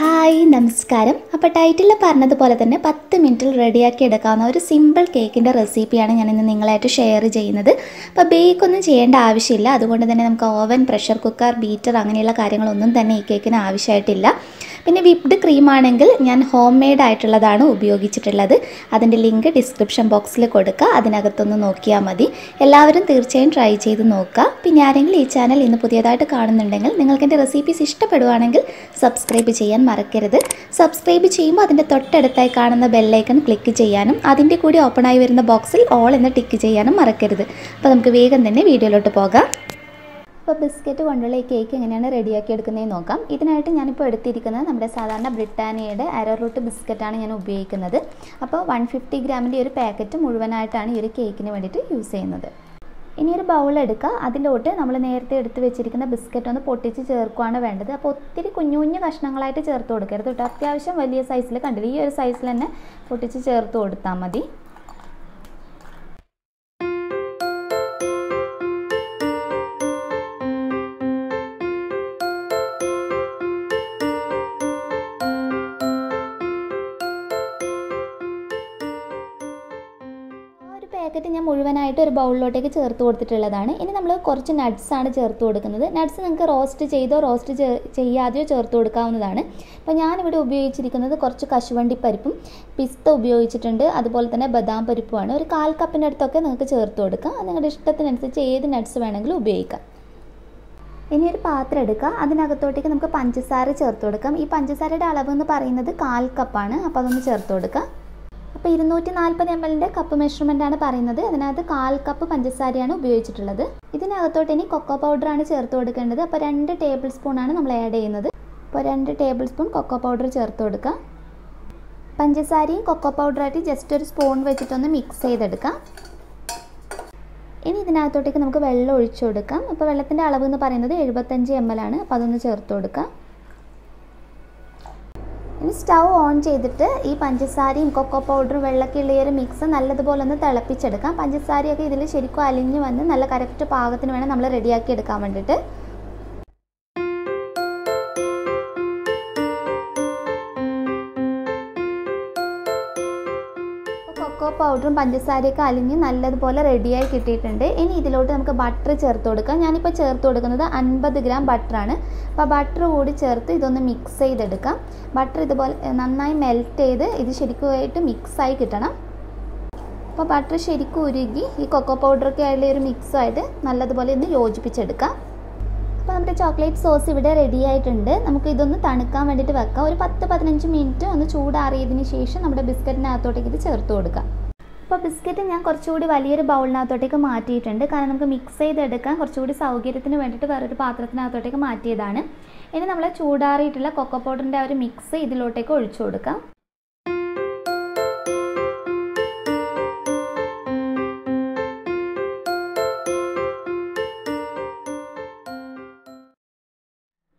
Hi നമസ്കാരം. അപ്പോൾ title പറഞ്ഞതുപോലെ തന്നെ 10 മിനിറ്റിൽ റെഡിയാക്കി എടുക്കാവുന്ന ഒരു സിമ്പിൾ കേക്കിൻ്റെ റെസിപ്പിയാണ് ഞാൻ ഇന്ന് നിങ്ങളായിട്ട് ഷെയർ ചെയ്യുന്നത്. അപ്പോൾ ബേക്കൊന്നും ചെയ്യേണ്ട ആവശ്യമില്ല. അതുകൊണ്ട് തന്നെ നമുക്ക് ഓവൻ, പ്രഷർ കുക്കർ, ബീറ്റർ അങ്ങനെയുള്ള കാര്യങ്ങളൊന്നും തന്നെ ഈ കേക്കിന് ആവശ്യമായിട്ടില്ല. പിന്നെ വിപ്ഡ് ക്രീം ആണെങ്കിൽ ഞാൻ ഹോം മെയ്ഡ് ആയിട്ടുള്ളതാണ് ഉപയോഗിച്ചിട്ടുള്ളത്. അതിൻ്റെ ലിങ്ക് ഡിസ്ക്രിപ്ഷൻ ബോക്സിൽ കൊടുക്കുക, അതിനകത്തൊന്ന് നോക്കിയാൽ മതി. എല്ലാവരും തീർച്ചയായും ട്രൈ ചെയ്ത് നോക്കുക. പിന്നെ ആരെങ്കിലും ഈ ചാനൽ ഇന്ന് പുതിയതായിട്ട് കാണുന്നുണ്ടെങ്കിൽ നിങ്ങൾക്ക് എൻ്റെ റെസിപ്പീസ് ഇഷ്ടപ്പെടുവാണെങ്കിൽ സബ്സ്ക്രൈബ് ചെയ്യാൻ മറക്കരുത്. സബ്സ്ക്രൈബ് ചെയ്യുമ്പോൾ അതിൻ്റെ തൊട്ടടുത്തായി കാണുന്ന ബെല്ലൈക്കൺ ക്ലിക്ക് ചെയ്യാനും അതിൻ്റെ കൂടി ഓപ്പണായി വരുന്ന ബോക്സിൽ ഓൾ എന്ന് ടിക്ക് ചെയ്യാനും മറക്കരുത്. അപ്പോൾ നമുക്ക് വേഗം തന്നെ വീഡിയോയിലോട്ട് പോകാം. അപ്പോൾ ബിസ്ക്കറ്റ് കൊണ്ടുള്ള ഈ കേക്ക് എങ്ങനെയാണ് റെഡിയാക്കി എടുക്കുന്നതെന്ന് നോക്കാം. ഇതിനായിട്ട് ഞാനിപ്പോൾ എടുത്തിരിക്കുന്നത് നമ്മുടെ സാധാരണ ബ്രിട്ടാനിയയുടെ അരോറൂട്ട് ബിസ്ക്കറ്റാണ് ഞാൻ ഉപയോഗിക്കുന്നത്. അപ്പോൾ 150 ഗ്രാമിൻ്റെ ഒരു പാക്കറ്റ് മുഴുവനായിട്ടാണ് ഈ ഒരു കേക്കിന് വേണ്ടിയിട്ട് യൂസ് ചെയ്യുന്നത്. ഇനി ഒരു ബൗൾ എടുക്കുക. അതിലോട്ട് നമ്മൾ നേരത്തെ എടുത്ത് വെച്ചിരിക്കുന്ന ബിസ്ക്കറ്റ് ഒന്ന് പൊട്ടിച്ച് ചേർക്കുകയാണ് വേണ്ടത്. അപ്പോൾ ഒത്തിരി കുഞ്ഞു കുഞ്ഞു കഷ്ണങ്ങളായിട്ട് ചേർത്ത് കൊടുക്കരുത് കേട്ടോ. അത്യാവശ്യം വലിയ സൈസിൽ കണ്ടില്ല, ഈ ഒരു സൈസിൽ തന്നെ പൊട്ടിച്ച് ചേർത്ത് കൊടുത്താൽ മതി. പാക്കറ്റ് ഞാൻ മുഴുവനായിട്ട് ഒരു ബൗളിലോട്ടേക്ക് ചേർത്ത് കൊടുത്തിട്ടുള്ളതാണ്. ഇനി നമ്മൾ കുറച്ച് നട്ട്സാണ് ചേർത്ത് കൊടുക്കുന്നത്. നട്ട്സ് നിങ്ങൾക്ക് റോസ്റ്റ് ചെയ്തോ റോസ്റ്റ് ചെയ്യാതെയോ ചേർത്ത് കൊടുക്കാവുന്നതാണ്. അപ്പോൾ ഞാനിവിടെ ഉപയോഗിച്ചിരിക്കുന്നത് കുറച്ച് കശുവണ്ടി പരിപ്പും പിസ്ത ഉപയോഗിച്ചിട്ടുണ്ട്, അതുപോലെ തന്നെ ബദാം പരിപ്പുമാണ്. ഒരു 1/4 കപ്പിൻ്റെ അടുത്തൊക്കെ നിങ്ങൾക്ക് ചേർത്ത് കൊടുക്കാം. നിങ്ങളുടെ ഇഷ്ടത്തിനനുസരിച്ച് ഏത് നട്ട്സ് വേണമെങ്കിലും ഉപയോഗിക്കാം. ഇനി ഒരു പാത്രം എടുക്കുക. അതിനകത്തോട്ടേക്ക് നമുക്ക് പഞ്ചസാര ചേർത്ത് കൊടുക്കാം. ഈ പഞ്ചസാരയുടെ അളവ് എന്ന് പറയുന്നത് 1/4 കപ്പാണ്. അപ്പോൾ അതൊന്ന് ചേർത്ത് കൊടുക്കാം. അപ്പോൾ 240 ml കപ്പ് മെഷർമെൻറ്റാണ് പറയുന്നത്. അതിനകത്ത് 1/4 കപ്പ് പഞ്ചസാരയാണ് ഉപയോഗിച്ചിട്ടുള്ളത്. ഇതിനകത്തോട്ട് ഇനി കൊക്കോ പൗഡറാണ് ചേർത്ത് കൊടുക്കേണ്ടത്. അപ്പോൾ 2 ടേബിൾ സ്പൂണാണ് നമ്മൾ ആഡ് ചെയ്യുന്നത്. അപ്പോൾ 2 ടേബിൾ സ്പൂൺ കൊക്കോ പൗഡർ ചേർത്ത് കൊടുക്കുക. പഞ്ചസാരയും കൊക്കോ പൗഡറായിട്ട് ജസ്റ്റ് ഒരു സ്പൂൺ വെച്ചിട്ടൊന്ന് മിക്സ് ചെയ്തെടുക്കാം. ഇനി ഇതിനകത്തോട്ടേക്ക് നമുക്ക് വെള്ളം ഒഴിച്ചു കൊടുക്കാം. അപ്പോൾ വെള്ളത്തിൻ്റെ അളവ് എന്ന് പറയുന്നത് 75 ml ആണ്. അപ്പോൾ അതൊന്ന് ചേർത്ത് കൊടുക്കാം. ഇനി സ്റ്റൗ ഓൺ ചെയ്തിട്ട് ഈ പഞ്ചസാരയും കൊക്കോ പൗഡറും വെള്ളമൊക്കെയുള്ള ഈ ഒരു മിക്സ് നല്ലതുപോലെ ഒന്ന് തിളപ്പിച്ചെടുക്കാം. പഞ്ചസാരയൊക്കെ ഇതിൽ ശരിക്കും അലിഞ്ഞ് വന്ന് നല്ല കറക്റ്റ് പാകത്തിന് വേണം നമ്മൾ റെഡിയാക്കി എടുക്കാൻ വേണ്ടിയിട്ട്. കൊക്കോ പൗഡറും പഞ്ചസാരയൊക്കെ അലിഞ്ഞ് നല്ലതുപോലെ റെഡിയായി കിട്ടിയിട്ടുണ്ട്. ഇനി ഇതിലോട്ട് നമുക്ക് ബട്ടർ ചേർത്ത് കൊടുക്കാം. ഞാനിപ്പോൾ ചേർത്ത് കൊടുക്കുന്നത് 50 ഗ്രാം ബട്ടറാണ്. അപ്പോൾ ബട്ടർ കൂടി ചേർത്ത് ഇതൊന്ന് മിക്സ് ചെയ്തെടുക്കാം. ബട്ടർ ഇതുപോലെ നന്നായി മെൽറ്റ് ചെയ്ത് ഇത് ശരിക്കുമായിട്ട് മിക്സായി കിട്ടണം. അപ്പോൾ ബട്ടർ ശരിക്കും ഉരുകി ഈ കൊക്കോ പൗഡറൊക്കെ ആയുള്ള ഒരു മിക്സായിട്ട് നല്ലതുപോലെ ഒന്ന് യോജിപ്പിച്ചെടുക്കാം. അപ്പോൾ നമ്മുടെ ചോക്ലേറ്റ് സോസ് ഇവിടെ റെഡി ആയിട്ടുണ്ട്. നമുക്ക് ഇതൊന്ന് തണുക്കാൻ വേണ്ടിയിട്ട് വെക്കാം. ഒരു 10-15 മിനിറ്റ് ഒന്ന് ചൂടാറിയതിന് ശേഷം നമ്മുടെ ബിസ്ക്കറ്റിനകത്തോട്ടേക്ക് ഇത് ചേർത്ത് കൊടുക്കാം. അപ്പോൾ ബിസ്ക്കറ്റ് ഞാൻ കുറച്ചുകൂടി വലിയൊരു ബൗളിനകത്തോട്ടേക്ക് മാറ്റിയിട്ടുണ്ട്. കാരണം നമുക്ക് മിക്സ് ചെയ്തെടുക്കാൻ കുറച്ചുകൂടി സൗകര്യത്തിന് വേണ്ടിയിട്ട് വേറൊരു പാത്രത്തിനകത്തോട്ടേക്ക് മാറ്റിയതാണ്. ഇനി നമ്മൾ ചൂടാറിയിട്ടുള്ള കൊക്കോ പൗഡറിൻ്റെ ആ ഒരു മിക്സ് ഇതിലോട്ടേക്ക് ഒഴിച്ചു കൊടുക്കാം.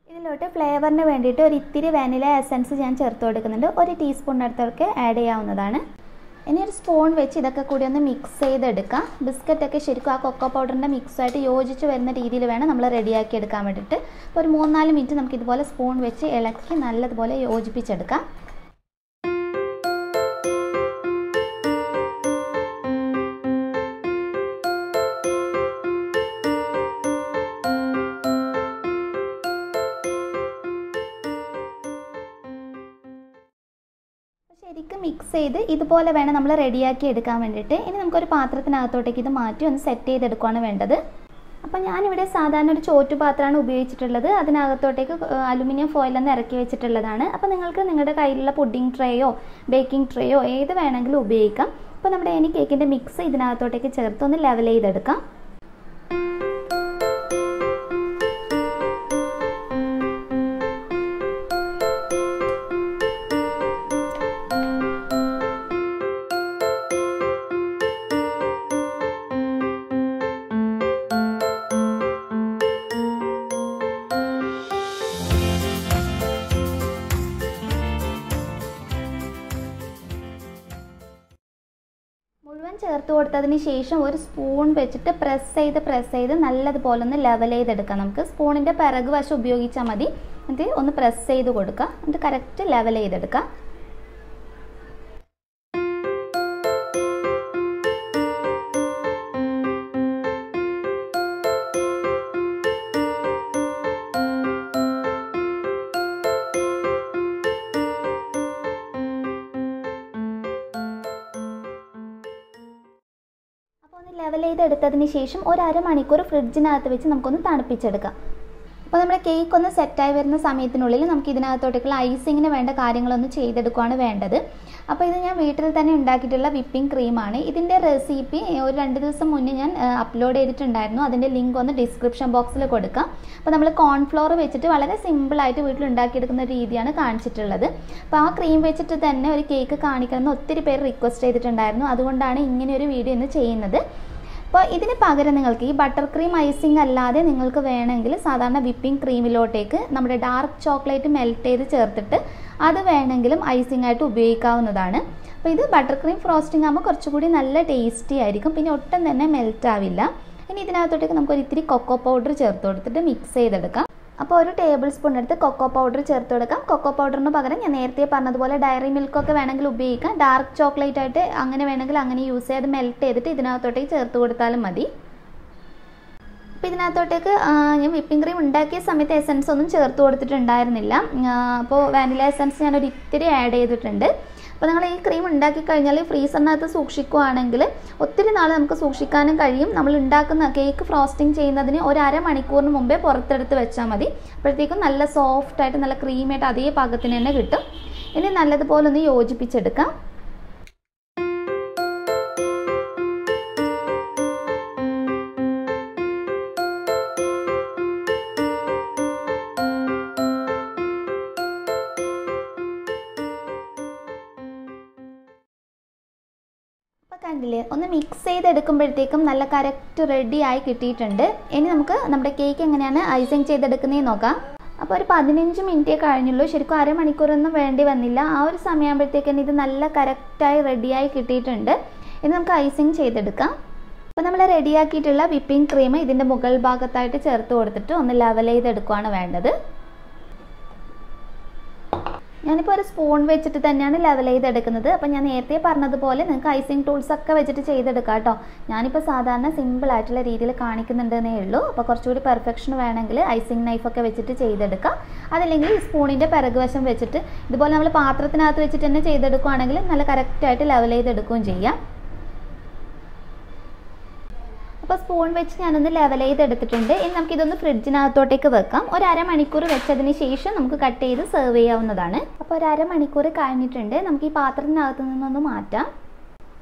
ഇതിലോട്ട് ഫ്ലേവറിന് വേണ്ടിയിട്ട് ഒരു ഇത്തിരി വാനില എസൻസ് ഞാൻ ചേർത്ത് കൊടുക്കുന്നുണ്ട്. 1 ടീസ്പൂണിനടുത്തൊക്കെ ആഡ് ചെയ്യാവുന്നതാണ്. ഇനി ഒരു സ്പൂൺ വെച്ച് ഇതൊക്കെ കൂടി ഒന്ന് മിക്സ് ചെയ്തെടുക്കാം. ബിസ്ക്കറ്റൊക്കെ ശരിക്കും ആ കൊക്കോ പൗഡറിൻ്റെ മിക്സായിട്ട് യോജിച്ച് വരുന്ന രീതിയിൽ വേണം നമ്മൾ റെഡിയാക്കി എടുക്കാൻ വേണ്ടിയിട്ട്. അപ്പോൾ ഒരു 3-4 മിനിറ്റ് നമുക്ക് ഇതുപോലെ സ്പൂൺ വെച്ച് ഇളക്കി നല്ലതുപോലെ യോജിപ്പിച്ചെടുക്കാം. ശരിക്കും മിക്സ് ചെയ്ത് ഇതുപോലെ വേണം നമ്മൾ റെഡിയാക്കി എടുക്കാൻ വേണ്ടിയിട്ട്. ഇനി നമുക്കൊരു പാത്രത്തിനകത്തോട്ടേക്ക് ഇത് മാറ്റി ഒന്ന് സെറ്റ് ചെയ്തെടുക്കുകയാണ് വേണ്ടത്. അപ്പോൾ ഞാനിവിടെ സാധാരണ ഒരു ചോറ്റുപാത്രമാണ് ഉപയോഗിച്ചിട്ടുള്ളത്. അതിനകത്തോട്ടേക്ക് അലുമിനിയം ഫോയിലൊന്ന് ഇറക്കി വെച്ചിട്ടുള്ളതാണ്. അപ്പോൾ നിങ്ങൾക്ക് നിങ്ങളുടെ കയ്യിലുള്ള പുഡിംഗ് ട്രേയോ ബേക്കിംഗ് ട്രേയോ ഏത് വേണമെങ്കിലും ഉപയോഗിക്കാം. അപ്പോൾ നമ്മുടെ ഇനി കേക്കിൻ്റെ മിക്സ് ഇതിനകത്തോട്ടേക്ക് ചേർത്ത് ഒന്ന് ലെവൽ ചെയ്തെടുക്കാം. ചേർത്ത് കൊടുത്തതിന് ശേഷം ഒരു സ്പൂൺ വെച്ചിട്ട് പ്രസ് ചെയ്ത് നല്ലതുപോലെ ഒന്ന് ലെവൽ ചെയ്തെടുക്കാം. നമുക്ക് സ്പൂണിൻ്റെ പിറക് വശം ഉപയോഗിച്ചാൽ മതി. എന്നിട്ട് ഒന്ന് പ്രസ് ചെയ്ത് കൊടുക്കുക. എന്നിട്ട് കറക്റ്റ് ലെവൽ ചെയ്തെടുക്കാം. ലെവൽ ചെയ്തെടുത്തതിന് ശേഷം ഒരു അരമണിക്കൂർ ഫ്രിഡ്ജിനകത്ത് വെച്ച് നമുക്കൊന്ന് തണുപ്പിച്ചെടുക്കാം. അപ്പോൾ നമ്മുടെ കേക്ക് ഒന്ന് സെറ്റായി വരുന്ന സമയത്തിനുള്ളിൽ നമുക്ക് ഇതിനകത്തോട്ടേക്കുള്ള ഐസിങ്ങിന് വേണ്ട കാര്യങ്ങളൊന്ന് ചെയ്തെടുക്കുകയാണ് വേണ്ടത്. അപ്പോൾ ഇത് ഞാൻ വീട്ടിൽ തന്നെ ഉണ്ടാക്കിയിട്ടുള്ള വിപ്പിംഗ് ക്രീമാണ്. ഇതിൻ്റെ റെസിപ്പി ഒരു 2 ദിവസം മുന്നേ ഞാൻ അപ്ലോഡ് ചെയ്തിട്ടുണ്ടായിരുന്നു. അതിൻ്റെ ലിങ്ക് ഒന്ന് ഡിസ്ക്രിപ്ഷൻ ബോക്സിൽ കൊടുക്കാം. അപ്പോൾ നമ്മൾ കോൺഫ്ലോർ വെച്ചിട്ട് വളരെ സിമ്പിളായിട്ട് വീട്ടിൽ ഉണ്ടാക്കിയെടുക്കുന്ന രീതിയാണ് കാണിച്ചിട്ടുള്ളത്. അപ്പോൾ ആ ക്രീം വെച്ചിട്ട് തന്നെ ഒരു കേക്ക് കാണിക്കണമെന്ന് ഒത്തിരി പേര് റിക്വസ്റ്റ് ചെയ്തിട്ടുണ്ടായിരുന്നു. അതുകൊണ്ടാണ് ഇങ്ങനെ ഒരു വീഡിയോ ഇന്ന് ചെയ്യുന്നത്. അപ്പോൾ ഇതിന് പകരം നിങ്ങൾക്ക് ഈ ബട്ടർ ക്രീം ഐസിങ് അല്ലാതെ നിങ്ങൾക്ക് വേണമെങ്കിൽ സാധാരണ വിപ്പിംഗ് ക്രീമിലോട്ടേക്ക് നമ്മുടെ ഡാർക്ക് ചോക്ലേറ്റ് മെൽറ്റ് ചെയ്ത് ചേർത്തിട്ട് അത് വേണമെങ്കിലും ഐസിങ് ആയിട്ട് ഉപയോഗിക്കാവുന്നതാണ്. അപ്പോൾ ഇത് ബട്ടർ ക്രീം ഫ്രോസ്റ്റിംഗ് ആകുമ്പോൾ കുറച്ചുകൂടി നല്ല ടേസ്റ്റി ആയിരിക്കും. പിന്നെ ഒട്ടും തന്നെ മെൽറ്റ് ആവില്ല. ഇനി ഇതിനകത്തോട്ടേക്ക് നമുക്കൊരു ഇത്തിരി കൊക്കോ പൗഡർ ചേർത്ത് കൊടുത്തിട്ട് മിക്സ് ചെയ്തെടുക്കാം. അപ്പോൾ ഒരു ടേബിൾ സ്പൂൺ എടുത്ത് കൊക്കോ പൗഡർ ചേർത്ത് കൊടുക്കാം. കൊക്കോ പൗഡറിന് പകരം ഞാൻ നേരത്തെ പറഞ്ഞതുപോലെ ഡയറി മിൽക്കൊക്കെ വേണമെങ്കിൽ ഉപയോഗിക്കാം. ഡാർക്ക് ചോക്ലേറ്റ് ആയിട്ട് അങ്ങനെ വേണമെങ്കിൽ അങ്ങനെ യൂസ് ചെയ്ത് മെൽറ്റ് ചെയ്തിട്ട് ഇതിനകത്തോട്ടേക്ക് ചേർത്ത് കൊടുത്താലും മതി. അപ്പോൾ ഇതിനകത്തോട്ടേക്ക് ഞാൻ വിപ്പിംഗ് ക്രീം ഉണ്ടാക്കിയ സമയത്ത് എസൻസ് ഒന്നും ചേർത്ത് കൊടുത്തിട്ടുണ്ടായിരുന്നില്ല. അപ്പോൾ വാനില എസൻസ് ഞാനൊരു ഇത്തിരി ആഡ് ചെയ്തിട്ടുണ്ട്. അപ്പോൾ നിങ്ങൾ ഈ ക്രീം ഉണ്ടാക്കി കഴിഞ്ഞാൽ ഫ്രീസറിനകത്ത് സൂക്ഷിക്കുകയാണെങ്കിൽ ഒത്തിരി നാൾ നമുക്ക് സൂക്ഷിക്കാനും കഴിയും. നമ്മൾ ഉണ്ടാക്കുന്ന കേക്ക് ഫ്രോസ്റ്റിംഗ് ചെയ്യുന്നതിന് ഒരു അരമണിക്കൂറിന് മുമ്പേ പുറത്തെടുത്ത് വെച്ചാൽ മതി. അപ്പോഴത്തേക്കും നല്ല സോഫ്റ്റായിട്ട് നല്ല ക്രീമായിട്ട് അതേ പാകത്തിന് തന്നെ കിട്ടും. ഇനി നല്ലതുപോലെ ഒന്ന് യോജിപ്പിച്ചെടുക്കാം. കണ്ടില്ലേ, ഒന്ന് മിക്സ് ചെയ്തെടുക്കുമ്പോഴത്തേക്കും നല്ല കറക്റ്റ് റെഡി ആയി കിട്ടിയിട്ടുണ്ട്. ഇനി നമുക്ക് നമ്മുടെ കേക്ക് എങ്ങനെയാണ് ഐസിങ് ചെയ്തെടുക്കുന്നതെന്ന് നോക്കാം. അപ്പോൾ ഒരു 15 മിനിറ്റേ കഴിഞ്ഞുള്ളൂ. ശരിക്കും അരമണിക്കൂറൊന്നും വേണ്ടി വന്നില്ല. ആ ഒരു സമയമാകുമ്പോഴത്തേക്കും ഇത് നല്ല കറക്റ്റായി റെഡിയായി കിട്ടിയിട്ടുണ്ട്. ഇനി നമുക്ക് ഐസിങ് ചെയ്തെടുക്കാം. അപ്പോൾ നമ്മൾ റെഡിയാക്കിയിട്ടുള്ള വിപ്പിംഗ് ക്രീം ഇതിൻ്റെ മുകൾ ഭാഗത്തായിട്ട് ചേർത്ത് കൊടുത്തിട്ട് ഒന്ന് ലെവൽ ചെയ്തെടുക്കുകയാണ് വേണ്ടത്. ഞാനിപ്പോൾ ഒരു സ്പൂൺ വെച്ചിട്ട് തന്നെയാണ് ലെവൽ ചെയ്തെടുക്കുന്നത്. അപ്പോൾ ഞാൻ നേരത്തെ പറഞ്ഞതുപോലെ നിങ്ങൾക്ക് ഐസിങ് ടൂൾസൊക്കെ വെച്ചിട്ട് ചെയ്തെടുക്കാം കേട്ടോ. ഞാനിപ്പോൾ സാധാരണ സിമ്പിളായിട്ടുള്ള രീതിയിൽ കാണിക്കുന്നുണ്ടെന്നേ ഉള്ളൂ. അപ്പോൾ കുറച്ചുകൂടി പെർഫെക്ഷൻ വേണമെങ്കിൽ ഐസിങ് നൈഫൊക്കെ വെച്ചിട്ട് ചെയ്തെടുക്കാം. അതല്ലെങ്കിൽ ഈ സ്പൂണിൻ്റെ പിറക് വശം വെച്ചിട്ട് ഇതുപോലെ നമ്മൾ പാത്രത്തിനകത്ത് വെച്ചിട്ട് തന്നെ ചെയ്തെടുക്കുകയാണെങ്കിൽ നല്ല കറക്റ്റായിട്ട് ലെവൽ ചെയ്തെടുക്കുകയും ചെയ്യാം. അപ്പോൾ സ്പൂൺ വെച്ച് ഞാനൊന്ന് ലെവൽ ചെയ്തെടുത്തിട്ടുണ്ട്. ഇനി നമുക്കിതൊന്ന് ഫ്രിഡ്ജിനകത്തോട്ടേക്ക് വെക്കാം. ഒരു അരമണിക്കൂർ വെച്ചതിന് ശേഷം നമുക്ക് കട്ട് ചെയ്ത് സെർവ് ചെയ്യാവുന്നതാണ്. അപ്പോൾ ഒരു അരമണിക്കൂർ കഴിഞ്ഞിട്ടുണ്ട്. നമുക്ക് ഈ പാത്രത്തിനകത്ത് നിന്നൊന്ന് മാറ്റാം.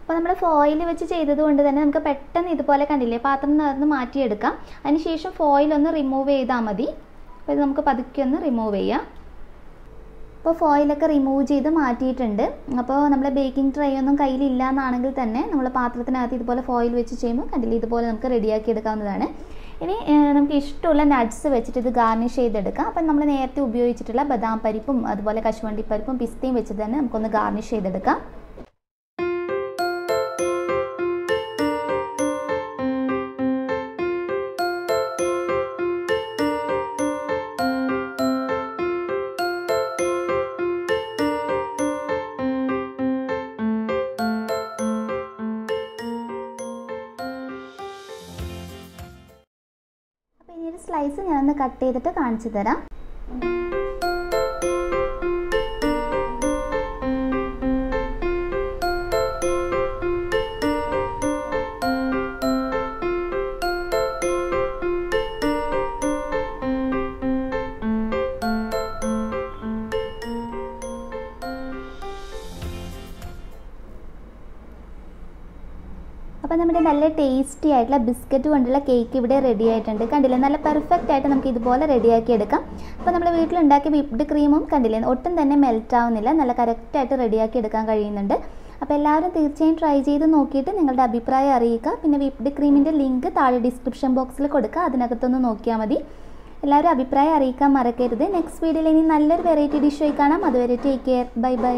അപ്പോൾ നമ്മൾ ഫോയിൽ വെച്ച് ചെയ്തത് കൊണ്ട് തന്നെ നമുക്ക് പെട്ടെന്ന് ഇതുപോലെ കണ്ടില്ലേ പാത്രത്തിനകത്ത് മാറ്റിയെടുക്കാം. അതിനുശേഷം ഫോയിലൊന്ന് റിമൂവ് ചെയ്താൽ മതി. അപ്പോൾ ഇത് നമുക്ക് പതുക്കെ ഒന്ന് റിമൂവ് ചെയ്യാം. അപ്പോൾ ഫോയിലൊക്കെ റിമൂവ് ചെയ്ത് മാറ്റിയിട്ടുണ്ട്. അപ്പോൾ നമ്മൾ ബേക്കിംഗ് ട്രേ ഒന്നും കയ്യിലില്ല എന്നാണെങ്കിൽ തന്നെ നമ്മൾ പാത്രത്തിനകത്ത് ഇതുപോലെ ഫോയിൽ വെച്ച് ചെയ്യുമ്പോൾ കണ്ടില്ലേ ഇതുപോലെ നമുക്ക് റെഡിയാക്കി എടുക്കാവുന്നതാണ്. ഇനി നമുക്ക് ഇഷ്ടമുള്ള നട്ട്സ് വെച്ചിട്ട് ഇത് ഗാർണിഷ് ചെയ്തെടുക്കാം. അപ്പം നമ്മൾ നേരത്തെ ഉപയോഗിച്ചിട്ടുള്ള ബദാം പരിപ്പും അതുപോലെ കശുവണ്ടി പരിപ്പും പിസ്തയും വെച്ചിട്ട് തന്നെ നമുക്കൊന്ന് ഗാർണിഷ് ചെയ്തെടുക്കാം. അപ്പോൾ ഈ ഒരു സ്ലൈസ് ഞാനൊന്ന് കട്ട് ചെയ്തിട്ട് കാണിച്ചു തരാം. അപ്പോൾ നമ്മുടെ നല്ല ടേസ്റ്റി ആയിട്ടുള്ള ബിസ്ക്കറ്റ് കൊണ്ടുള്ള കേക്ക് ഇവിടെ റെഡി ആയിട്ടുണ്ട്. കണ്ടില്ലേ, നല്ല പെർഫെക്റ്റ് ആയിട്ട് നമുക്ക് ഇതുപോലെ റെഡിയാക്കി എടുക്കാം. അപ്പോൾ നമ്മൾ വീട്ടിലുണ്ടാക്കിയ വിപ്ഡ് ക്രീമും കണ്ടില്ലേ ഒട്ടും തന്നെ മെൽറ്റ് ആവുന്നില്ല, നല്ല കറക്റ്റായിട്ട് റെഡിയാക്കി എടുക്കാൻ കഴിയുന്നുണ്ട്. അപ്പോൾ എല്ലാവരും തീർച്ചയായും ട്രൈ ചെയ്ത് നോക്കിയിട്ട് നിങ്ങളുടെ അഭിപ്രായം അറിയിക്കുക. പിന്നെ വിപ്ഡ് ക്രീമിൻ്റെ ലിങ്ക് താഴെ ഡിസ്ക്രിപ്ഷൻ ബോക്സിൽ കൊടുക്കുക, അതിനകത്തൊന്ന് നോക്കിയാൽ മതി. എല്ലാവരും അഭിപ്രായം അറിയിക്കാൻ മറക്കരുത്. നെക്സ്റ്റ് വീഡിയോയിൽ ഇനി നല്ലൊരു വെറൈറ്റി ഡിഷ് ആയി കാണാം. അതുവരെ ടേക്ക് കെയർ, ബൈ ബൈ.